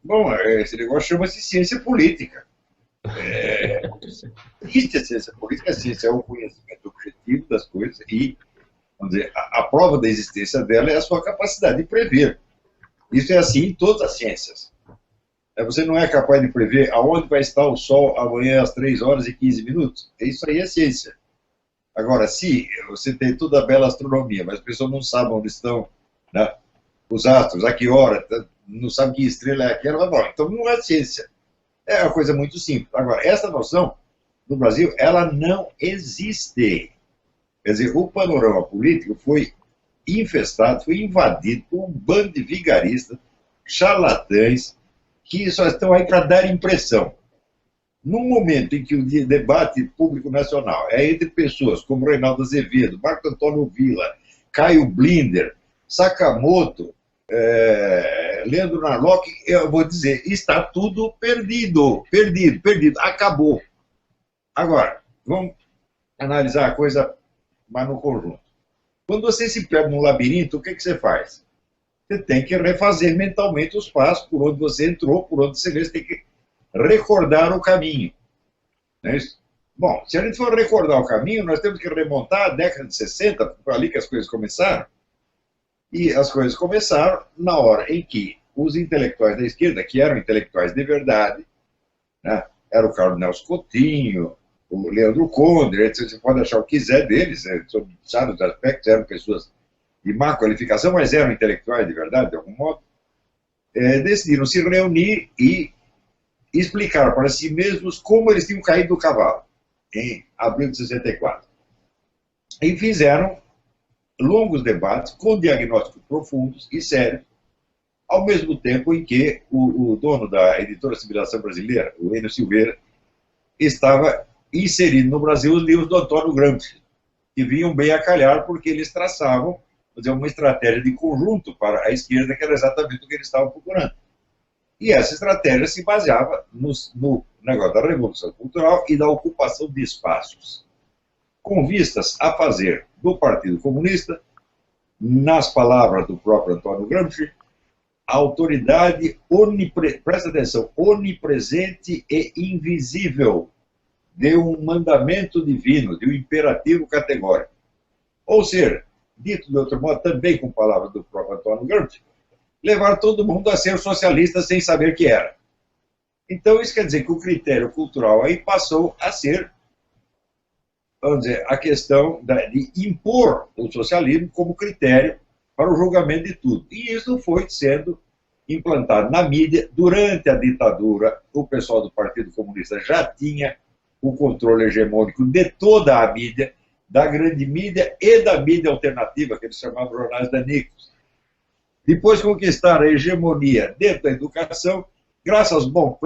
Bom, esse negócio chama-se ciência política. Existe a ciência política, a ciência é o conhecimento objetivo das coisas e, vamos dizer, a prova da existência dela é a sua capacidade de prever. Isso é assim em todas as ciências. Você não é capaz de prever aonde vai estar o Sol amanhã às 3 horas e 15 minutos. Isso aí é ciência. Agora, se você tem toda a bela astronomia, mas as pessoas não sabem onde estão, né, os astros, a que hora, não sabe que estrela é aquela, bom, então não é ciência. É uma coisa muito simples. Agora, essa noção, no Brasil, ela não existe. Quer dizer, o panorama político foi infestado, foi invadido por um bando de vigaristas, charlatães, que só estão aí para dar impressão. No momento em que o debate público nacional é entre pessoas como Reinaldo Azevedo, Marco Antônio Villa, Caio Blinder, Sakamoto, Leandro Narlock, eu vou dizer, está tudo perdido, perdido, perdido, acabou. Agora, vamos analisar a coisa mais no conjunto. Quando você se perde num labirinto, o que você faz? Você tem que refazer mentalmente os passos por onde você entrou, por onde você veio, você tem que recordar o caminho. Não é isso? Bom, se a gente for recordar o caminho, nós temos que remontar a década de 60, foi ali que as coisas começaram. E as coisas começaram na hora em que os intelectuais da esquerda, que eram intelectuais de verdade, né, era o Carlos Nelson Coutinho, o Leandro Condre, você pode achar o que quiser deles, sobre certos aspectos, eram pessoas de má qualificação, mas eram intelectuais de verdade, de algum modo, decidiram se reunir e explicar para si mesmos como eles tinham caído do cavalo, em abril de 64. E fizeram longos debates com diagnósticos profundos e sérios, ao mesmo tempo em que o dono da editora Civilização Brasileira, o Enio Silveira, estava inserindo no Brasil os livros do Antônio Gramsci, que vinham bem a calhar porque eles traçavam, dizer, uma estratégia de conjunto para a esquerda, que era exatamente o que eles estavam procurando. E essa estratégia se baseava no negócio da Revolução Cultural e da ocupação de espaços, com vistas a fazer do Partido Comunista, nas palavras do próprio Antônio Gramsci, a autoridade, presta atenção, onipresente e invisível de um mandamento divino, de um imperativo categórico. Ou seja, dito de outro modo, também com palavras do próprio Antônio Gramsci, levar todo mundo a ser socialista sem saber que era. Então, isso quer dizer que o critério cultural aí passou a ser, vamos dizer, a questão de impor o socialismo como critério para o julgamento de tudo. E isso foi sendo implantado na mídia. Durante a ditadura, o pessoal do Partido Comunista já tinha o controle hegemônico de toda a mídia, da grande mídia e da mídia alternativa, que eles chamavam jornais danicos. Depois conquistaram a hegemonia dentro da educação, graças aos bons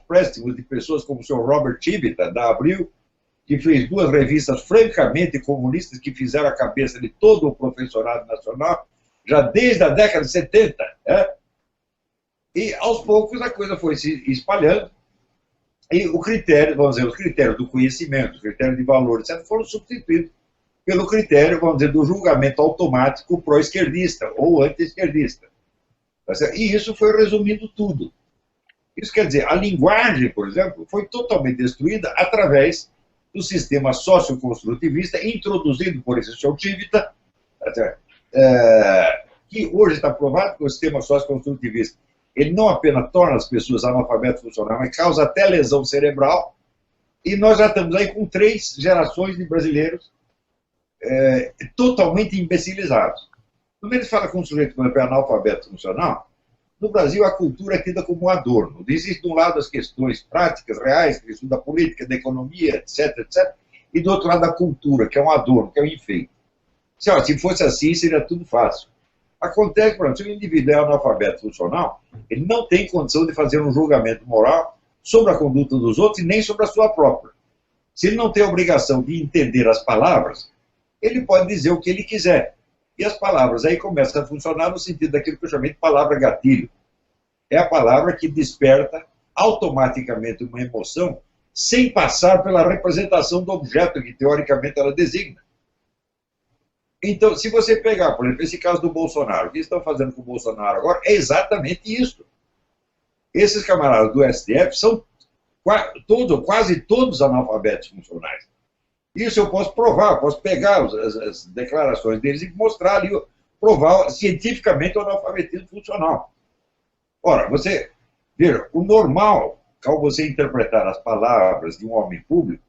préstimos de pessoas como o senhor Robert Chibita, da Abril, que fez 2 revistas francamente comunistas que fizeram a cabeça de todo o professorado nacional, já desde a década de 70. E, aos poucos, a coisa foi se espalhando, e o critério, vamos dizer, os critérios do conhecimento, os critérios de valor, etc., foram substituídos pelo critério, vamos dizer, do julgamento automático pró-esquerdista ou anti-esquerdista. E isso foi resumindo tudo. Isso quer dizer, a linguagem, por exemplo, foi totalmente destruída através do sistema socioconstrutivista introduzido por esse senhor Chivita, que hoje está provado que o sistema socioconstrutivista ele não apenas torna as pessoas analfabetas funcionais, mas causa até lesão cerebral, e nós já estamos aí com 3 gerações de brasileiros totalmente imbecilizados. Quando eles falam com um sujeito que é analfabeto funcional, no Brasil a cultura é tida como um adorno. Existe de um lado as questões práticas, reais, que estuda a política, da economia, etc, etc, e do outro lado a cultura, que é um adorno, que é um enfeite. Se fosse assim, seria tudo fácil. Acontece, por exemplo, se o indivíduo é analfabeto funcional, ele não tem condição de fazer um julgamento moral sobre a conduta dos outros e nem sobre a sua própria. Se ele não tem a obrigação de entender as palavras, ele pode dizer o que ele quiser. E as palavras aí começam a funcionar no sentido daquilo que eu chamei de palavra gatilho. É a palavra que desperta automaticamente uma emoção sem passar pela representação do objeto que, teoricamente, ela designa. Então, se você pegar, por exemplo, esse caso do Bolsonaro, o que estão fazendo com o Bolsonaro agora é exatamente isso. Esses camaradas do STF são quase todos analfabetos funcionais. Isso eu posso provar, posso pegar as declarações deles e mostrar ali, provar cientificamente o analfabetismo funcional. Ora, veja, o normal, ao você interpretar as palavras de um homem público,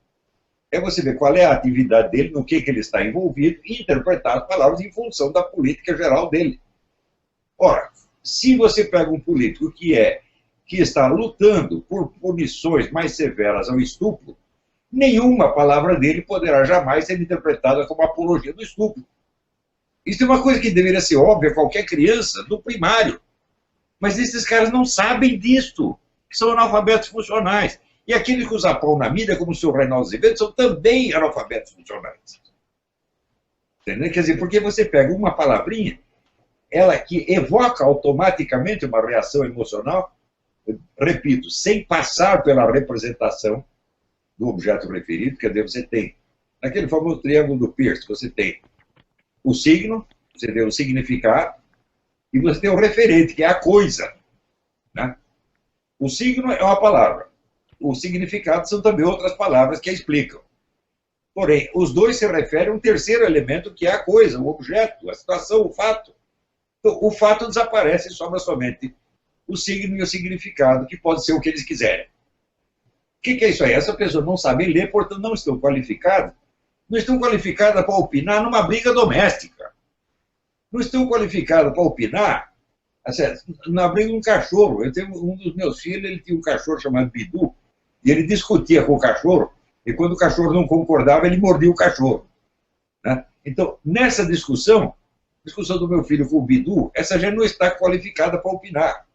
é você ver qual é a atividade dele, no que ele está envolvido, e interpretar as palavras em função da política geral dele. Ora, se você pega um político que está lutando por punições mais severas ao estupro, nenhuma palavra dele poderá jamais ser interpretada como apologia do estupro. Isso é uma coisa que deveria ser óbvia a qualquer criança do primário. Mas esses caras não sabem disto, que são analfabetos funcionais. E aqueles que usam pão na mídia, como o senhor Reinaldo Azevedo, são também analfabetos funcionais. Entendeu? Quer dizer, porque você pega uma palavrinha, ela que evoca automaticamente uma reação emocional, repito, sem passar pela representação do objeto referido, quer dizer, você tem, naquele famoso triângulo do Peirce, você tem o signo, você tem o significado, e você tem o referente, que é a coisa. Né? O signo é uma palavra. O significado são também outras palavras que a explicam. Porém, os dois se referem a um terceiro elemento, que é a coisa, o objeto, a situação, o fato. Então, o fato desaparece e sobra somente o signo e o significado, que pode ser o que eles quiserem. O que é isso aí? Essa pessoa não sabe ler, portanto não estão qualificadas. Não estão qualificadas para opinar numa briga doméstica. Não estão qualificadas para opinar na briga de um cachorro. Eu tenho um dos meus filhos, ele tinha um cachorro chamado Bidu, e ele discutia com o cachorro, e quando o cachorro não concordava, ele mordia o cachorro. Né? Então, nessa discussão do meu filho com o Bidu, essa gente não está qualificada para opinar.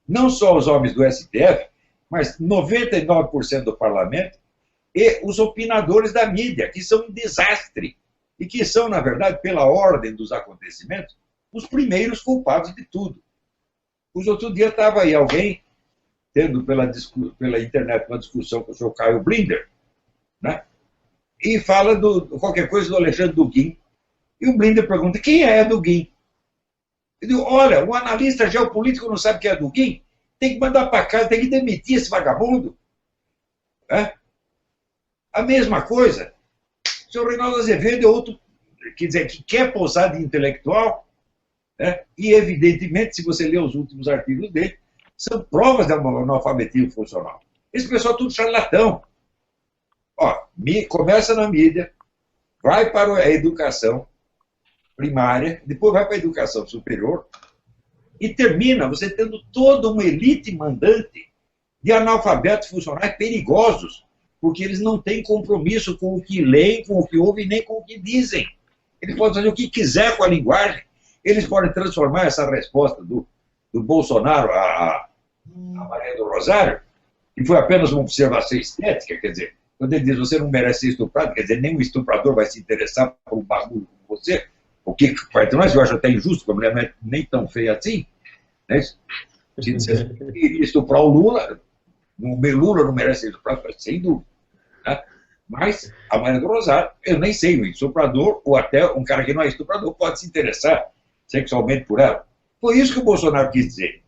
Não só os homens do STF, mas 99% do parlamento e os opinadores da mídia, que são um desastre, e que são, na verdade, pela ordem dos acontecimentos, os primeiros culpados de tudo. Os outro dia estava aí alguém tendo pela internet uma discussão com o senhor Caio Blinder, né? E fala qualquer coisa do Alexandre Duguin. E o Blinder pergunta, quem é Duguin? Ele diz, olha, o analista geopolítico não sabe quem é Duguin? Tem que mandar para casa, tem que demitir esse vagabundo. É? A mesma coisa, o senhor Reinaldo Azevedo é outro, quer dizer, que quer posar de intelectual, né? E evidentemente, se você ler os últimos artigos dele, são provas de analfabetismo funcional. Esse pessoal é tudo charlatão. Ó, começa na mídia, vai para a educação primária, depois vai para a educação superior, e termina você tendo toda uma elite mandante de analfabetos funcionais perigosos, porque eles não têm compromisso com o que leem, com o que ouvem, nem com o que dizem. Eles podem fazer o que quiser com a linguagem, eles podem transformar essa resposta do Bolsonaro a Maria do Rosário, que foi apenas uma observação estética, quer dizer, quando ele diz você não merece ser estuprado, quer dizer, nenhum estuprador vai se interessar por um bagulho como você, o que vai ter mais, eu acho até injusto, porque a mulher não é nem tão feia assim, né? Se você iria estuprar o Lula não merece ser estuprado, sem dúvida. Né? Mas a Maria do Rosário, eu nem sei, um estuprador, ou até um cara que não é estuprador, pode se interessar sexualmente por ela. Foi isso que o Bolsonaro quis dizer.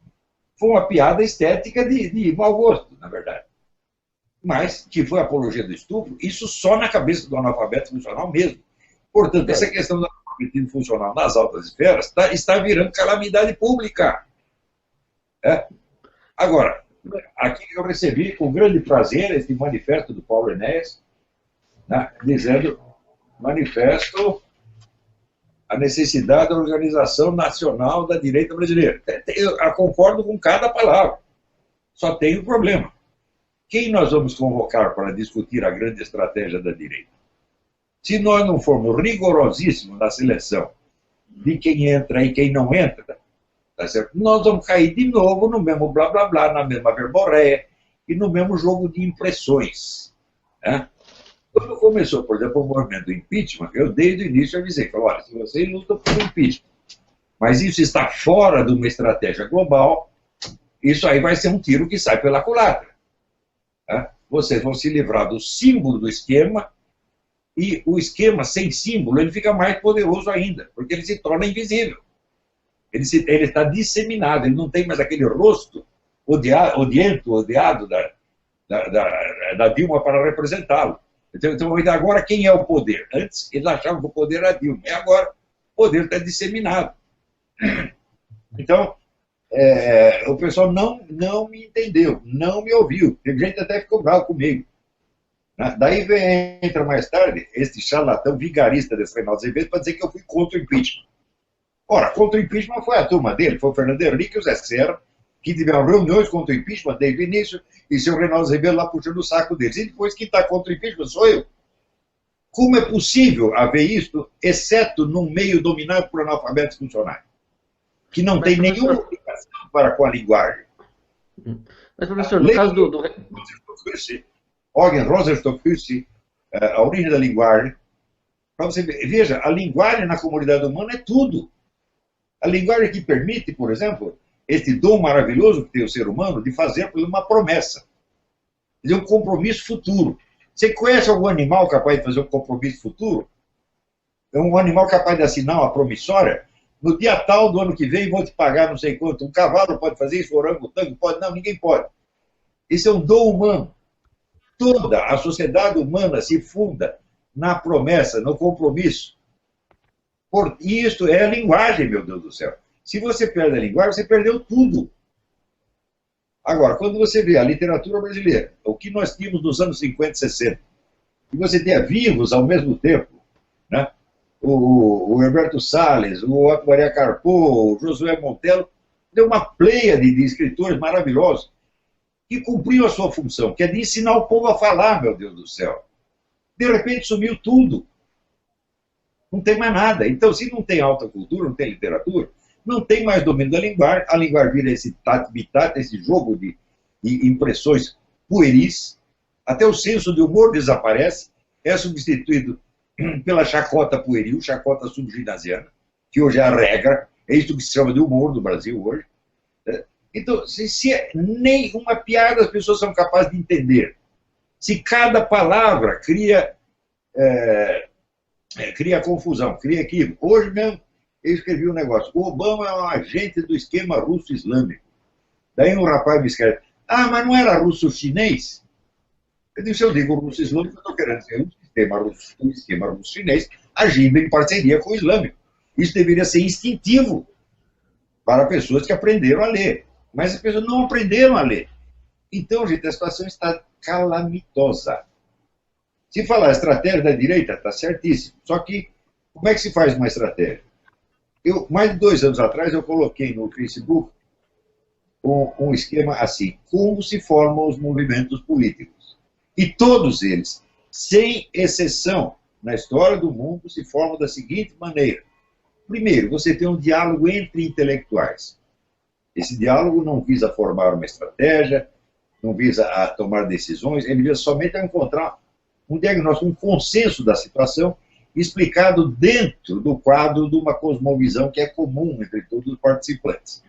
Foi uma piada estética de mau gosto, na verdade. Mas, que foi apologia do estupro, isso só na cabeça do analfabeto funcional mesmo. Portanto, essa questão do analfabetismo funcional nas altas esferas está virando calamidade pública. É? Agora, aqui eu recebi com grande prazer esse manifesto do Paulo Enéas, né, dizendo, manifesto a necessidade da organização nacional da direita brasileira. Eu concordo com cada palavra. Só tem um problema. Quem nós vamos convocar para discutir a grande estratégia da direita? Se nós não formos rigorosíssimos na seleção de quem entra e quem não entra, tá certo? Nós vamos cair de novo no mesmo blá blá blá, na mesma verborréia e no mesmo jogo de impressões. Né? Quando começou, por exemplo, o movimento do impeachment, eu desde o início avisei, falei, olha, se vocês lutam por impeachment, mas isso está fora de uma estratégia global, isso aí vai ser um tiro que sai pela culatra. Né? Vocês vão se livrar do símbolo do esquema, e o esquema sem símbolo, ele fica mais poderoso ainda, porque ele se torna invisível. Ele está disseminado, ele não tem mais aquele rosto odiado da Dilma para representá-lo. Então, agora quem é o poder? Antes eles achavam que o poder era Dilma, e agora o poder está disseminado. Então, o pessoal não me entendeu, não me ouviu. Teve gente até ficou bravo comigo. Daí entra mais tarde este charlatão vigarista desse Reinaldo Azevedo para dizer que eu fui contra o impeachment. Ora, contra o impeachment foi a turma dele, foi o Fernando Henrique e o Zé Serra, que tiveram reuniões contra o impeachment desde o início, e seu Reinaldo Azevedo lá puxando o saco deles. E depois quem está contra o impeachment sou eu. Como é possível haver isso, exceto num meio dominado por analfabetos funcionários, que não tem nenhuma obrigação para com a linguagem? Mas, professor, no caso do... Eugen Rosenstock-Huessy, A Origem da Linguagem, para você ver, veja, a linguagem na comunidade humana é tudo. A linguagem que permite, por exemplo, este dom maravilhoso que tem o ser humano de fazer uma promessa, de um compromisso futuro. Você conhece algum animal capaz de fazer um compromisso futuro? É um animal capaz de assinar uma promissória? No dia tal do ano que vem vou te pagar não sei quanto. Um cavalo pode fazer isso, um orangotango pode? Não, ninguém pode. Isso é um dom humano. Toda a sociedade humana se funda na promessa, no compromisso. E isto é a linguagem, meu Deus do céu. Se você perde a linguagem, você perdeu tudo. Agora, quando você vê a literatura brasileira, o que nós tínhamos nos anos 50 e 60, e você tenha vivos ao mesmo tempo, né? O Herberto Salles, o Otto Maria Carpo, o Josué Montello, deu uma pleia de escritores maravilhosos que cumpriam a sua função, que é de ensinar o povo a falar, meu Deus do céu. De repente sumiu tudo. Não tem mais nada. Então, se não tem alta cultura, não tem literatura, não tem mais domínio da linguagem, a linguagem vira esse tat-bitat, esse jogo de impressões pueris, até o senso de humor desaparece, é substituído pela chacota pueril, chacota subginasiana, que hoje é a regra, é isso que se chama de humor no Brasil hoje. Então, se nem uma piada as pessoas são capazes de entender, se cada palavra cria confusão, cria equívoco. Hoje mesmo eu escrevi um negócio, o Obama é um agente do esquema russo-islâmico. Daí um rapaz me escreve, mas não era russo-chinês? Eu disse, eu digo russo-islâmico, eu estou querendo dizer um esquema russo-chinês agindo em parceria com o islâmico. Isso deveria ser instintivo para pessoas que aprenderam a ler. Mas as pessoas não aprenderam a ler. Então, gente, a situação está calamitosa. Se falar estratégia da direita, está certíssimo. Só que, como é que se faz uma estratégia? Mais de 2 anos atrás, eu coloquei no Facebook um esquema assim, como se formam os movimentos políticos. E todos eles, sem exceção, na história do mundo, se formam da seguinte maneira. Primeiro, você tem um diálogo entre intelectuais. Esse diálogo não visa formar uma estratégia, não visa a tomar decisões, ele visa somente a encontrar um diagnóstico, um consenso da situação, explicado dentro do quadro de uma cosmovisão que é comum entre todos os participantes.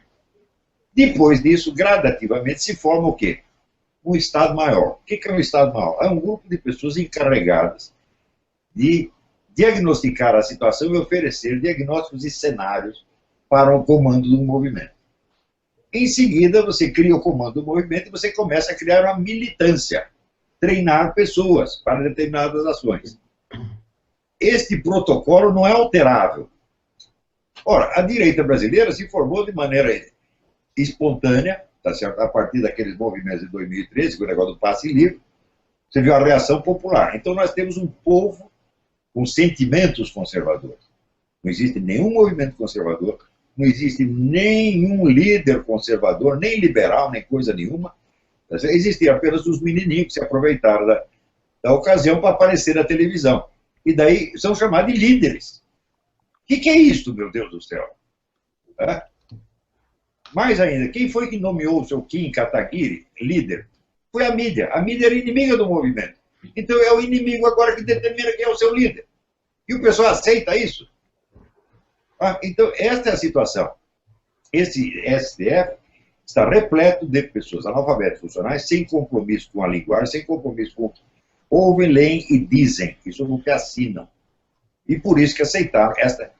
Depois disso, gradativamente, se forma o quê? Um Estado maior. O que é um Estado maior? É um grupo de pessoas encarregadas de diagnosticar a situação e oferecer diagnósticos e cenários para o comando do movimento. Em seguida, você cria o comando do movimento e você começa a criar uma militância, treinar pessoas para determinadas ações. Este protocolo não é alterável. Ora, a direita brasileira se formou de maneira espontânea, tá certo? A partir daqueles movimentos de 2013, com o negócio do passe livre, você viu a reação popular. Então nós temos um povo com sentimentos conservadores. Não existe nenhum movimento conservador, não existe nenhum líder conservador, nem liberal, nem coisa nenhuma. Existiam apenas os menininhos que se aproveitaram da ocasião para aparecer na televisão. E daí são chamados de líderes. O que é isso, meu Deus do céu? Mais ainda, quem foi que nomeou o seu Kim Kataguiri líder? Foi a mídia. A mídia era inimiga do movimento. Então é o inimigo agora que determina quem é o seu líder. E o pessoal aceita isso? Então, esta é a situação. Esse STF está repleto de pessoas analfabetas funcionais, sem compromisso com a linguagem, sem compromisso com o que ouvem, leem e dizem. Isso é o que assinam. E por isso que aceitaram essa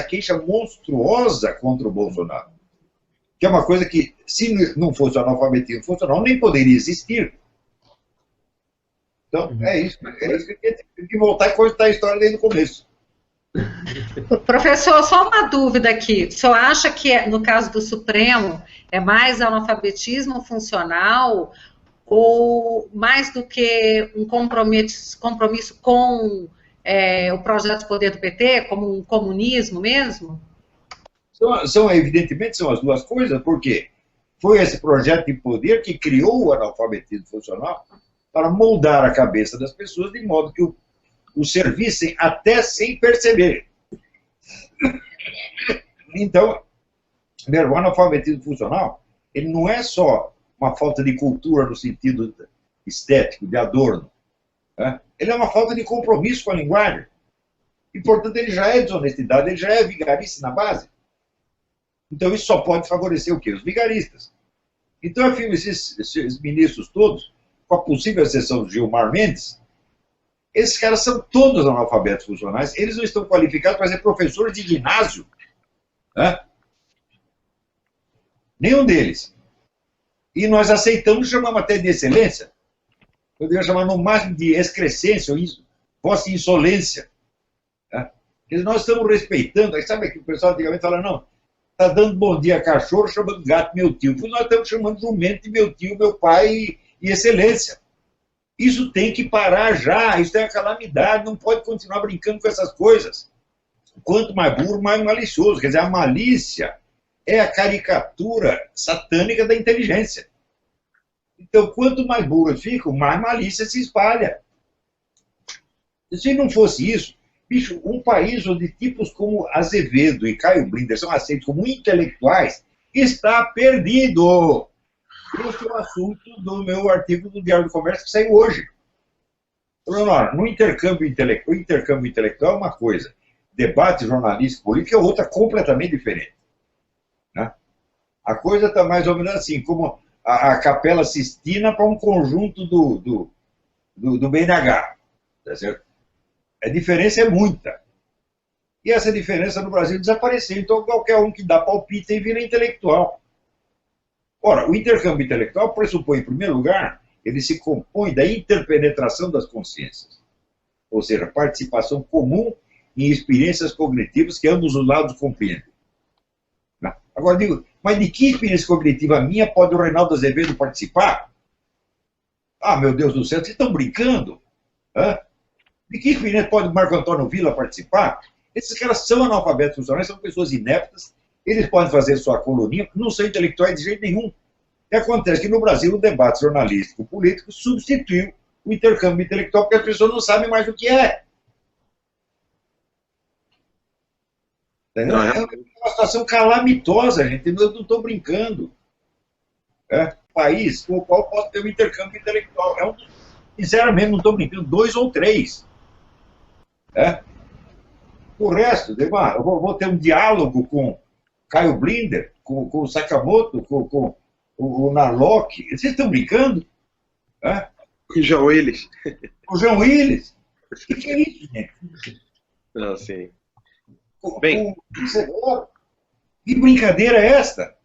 queixa monstruosa contra o Bolsonaro. que é uma coisa que, se não fosse o analfabetismo funcional, nem poderia existir. Então, é isso que tem que voltar e contar a história desde o começo. Professor, só uma dúvida aqui. O senhor acha que, no caso do Supremo, é mais analfabetismo funcional ou mais do que um compromisso com o projeto de poder do PT, como um comunismo mesmo? Evidentemente, são as duas coisas, porque foi esse projeto de poder que criou o analfabetismo funcional para moldar a cabeça das pessoas de modo que o servissem até sem perceber. Então, o analfabetismo funcional, ele não é só uma falta de cultura no sentido estético, de adorno. Né? Ele é uma falta de compromisso com a linguagem. E, portanto, ele já é desonestidade, ele já é vigarice na base. Então, isso só pode favorecer o quê? Os vigaristas. Então, afirmo, esses ministros todos, com a possível exceção do Gilmar Mendes, esses caras são todos analfabetos funcionais, eles não estão qualificados para ser professores de ginásio. Né? Nenhum deles. E nós aceitamos chamar até de excelência. Eu deveria chamar no máximo de excrescência, ou isso, vossa insolência. Né? Porque nós estamos respeitando, sabe que o pessoal antigamente fala, não, está dando bom dia a cachorro, chamando gato meu tio. Nós estamos chamando jumento de meu tio, meu pai e excelência. Isso tem que parar já, isso é uma calamidade, não pode continuar brincando com essas coisas. Quanto mais burro, mais malicioso. Quer dizer, a malícia é a caricatura satânica da inteligência. Então, quanto mais burros ficam, mais malícia se espalha. Se não fosse isso, bicho, um país onde tipos como Azevedo e Caio Blinder são aceitos como intelectuais, está perdido. Esse é o assunto do meu artigo do Diário do Comércio que saiu hoje. No intercâmbio intelectual é uma coisa, debate jornalístico político é outra completamente diferente. Né? A coisa está mais ou menos assim, como a Capela Sistina para um conjunto do BNH. Tá certo? A diferença é muita. E essa diferença no Brasil desapareceu. Então qualquer um que dá palpite e vira intelectual. Ora, o intercâmbio intelectual pressupõe, em primeiro lugar, ele se compõe da interpenetração das consciências. Ou seja, participação comum em experiências cognitivas que ambos os lados compreendem. Agora, digo, mas de que experiência cognitiva minha pode o Reinaldo Azevedo participar? Ah, meu Deus do céu, vocês estão brincando? Hã? De que experiência pode o Marco Antônio Villa participar? Esses caras são analfabetos funcionais, são pessoas ineptas, eles podem fazer sua coluninha, não são intelectuais de jeito nenhum. E acontece que no Brasil o debate jornalístico político substituiu o intercâmbio intelectual porque as pessoas não sabem mais o que é. É uma situação calamitosa, gente. Eu não estou brincando. É um país com o qual pode ter um intercâmbio intelectual. Sinceramente, não estou brincando, 2 ou 3. O resto, eu vou ter um diálogo com Caio Blinder, com o Sakamoto, com o Narlock. Vocês estão brincando? Com o João Willis. O João Willis? O que é isso, gente? Não, sim. Bem, que brincadeira é esta?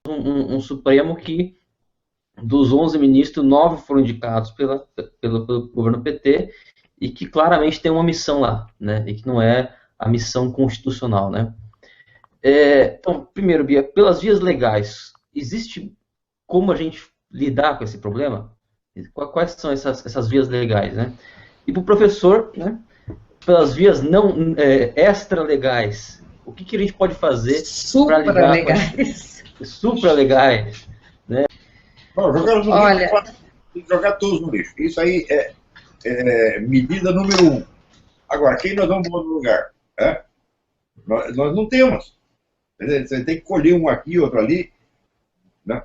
Um Supremo que, dos 11 ministros, 9 foram indicados pelo governo PT e que claramente tem uma missão lá, né? E que não é a missão constitucional, né? Então, primeiro, Bia, pelas vias legais, existe como a gente lidar com esse problema? Quais são essas vias legais, né? E para o professor, né? Pelas vias não extra-legais, o que a gente pode fazer para lidar com supra-legais? Né? Jogar todos no lixo. Isso aí é medida número 1. Agora, quem nós vamos pôr no lugar? Nós não temos. Você tem que colher um aqui, outro ali. Né?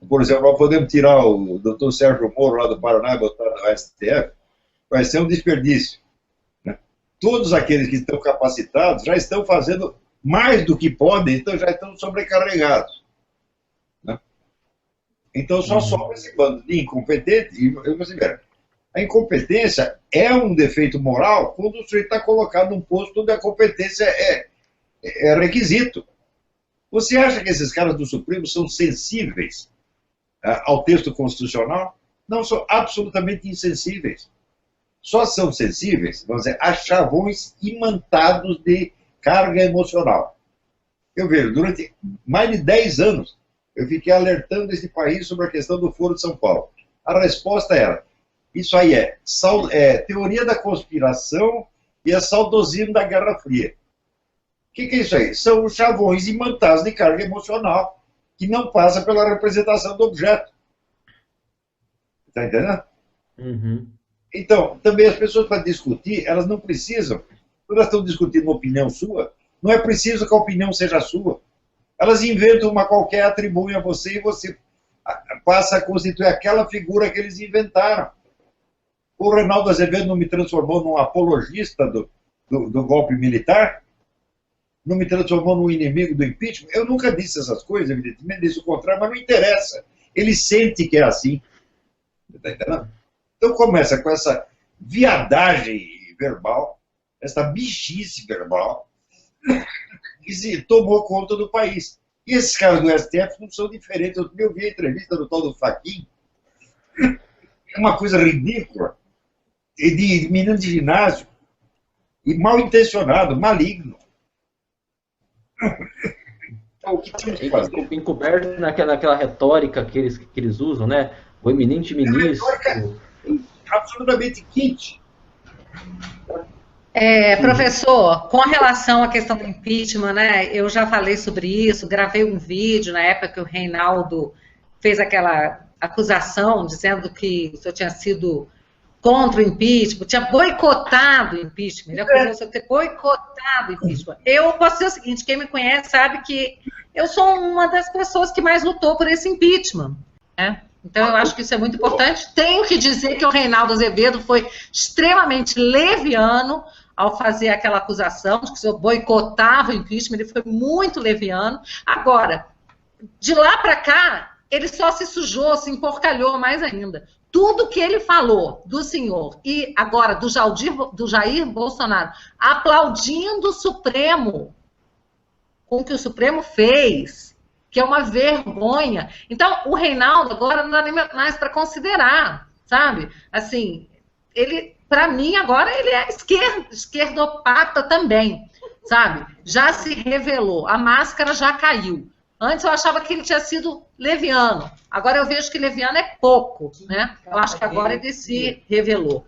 Por exemplo, nós podemos tirar o doutor Sérgio Moro lá do Paraná e botar no STF. Vai ser um desperdício. Né? Todos aqueles que estão capacitados já estão fazendo mais do que podem, então já estão sobrecarregados. Né? Então só sobra esse bando de incompetente. E você vê, a incompetência é um defeito moral quando o sujeito está colocado num posto onde a competência é requisito. Você acha que esses caras do Supremo são sensíveis ao texto constitucional? Não, são absolutamente insensíveis. Só são sensíveis, vamos dizer, a chavões imantados de carga emocional. Eu vejo, durante mais de 10 anos, eu fiquei alertando esse país sobre a questão do Foro de São Paulo. A resposta era, isso aí é teoria da conspiração e é saudosismo da Guerra Fria. O que é isso aí? São os chavões imantados de carga emocional que não passa pela representação do objeto. Está entendendo? Uhum. Então, também as pessoas para discutir, elas não precisam, quando elas estão discutindo uma opinião sua, não é preciso que a opinião seja sua. Elas inventam uma qualquer, atribuem a você e você passa a constituir aquela figura que eles inventaram. O Reinaldo Azevedo não me transformou num apologista do golpe militar? Não me transformou num inimigo do impeachment? Eu nunca disse essas coisas, evidentemente, disse o contrário, mas não interessa. Ele sente que é assim. Está entendendo? Então começa com essa viadagem verbal, essa bichice verbal, que se tomou conta do país. E esses caras do STF não são diferentes. Eu vi a entrevista do tal do Fachin, é uma coisa ridícula, de menino de ginásio, e mal intencionado, maligno. Então, o que temos que fazer? Encoberto naquela retórica que eles usam, né? O eminente ministro. Absolutamente kit. Professor, com relação à questão do impeachment, né, eu já falei sobre isso, gravei um vídeo na época que o Reinaldo fez aquela acusação, dizendo que o senhor tinha sido contra o impeachment, tinha boicotado o impeachment, ele acusou o senhor de ter boicotado o impeachment. Eu posso dizer o seguinte, quem me conhece sabe que eu sou uma das pessoas que mais lutou por esse impeachment, né? Então, eu acho que isso é muito importante. Tenho que dizer que o Reinaldo Azevedo foi extremamente leviano ao fazer aquela acusação de que o senhor boicotava o impeachment, ele foi muito leviano. Agora, de lá para cá, ele só se sujou, se emporcalhou mais ainda. Tudo que ele falou do senhor e agora do Jair Bolsonaro aplaudindo o Supremo, com o que o Supremo fez, que é uma vergonha. Então, o Reinaldo agora não dá nem mais para considerar, sabe? Assim, ele, para mim, agora ele é esquerdopata também, sabe? Já se revelou, a máscara já caiu. Antes eu achava que ele tinha sido leviano, agora eu vejo que leviano é pouco, né? Eu acho que agora ele se revelou.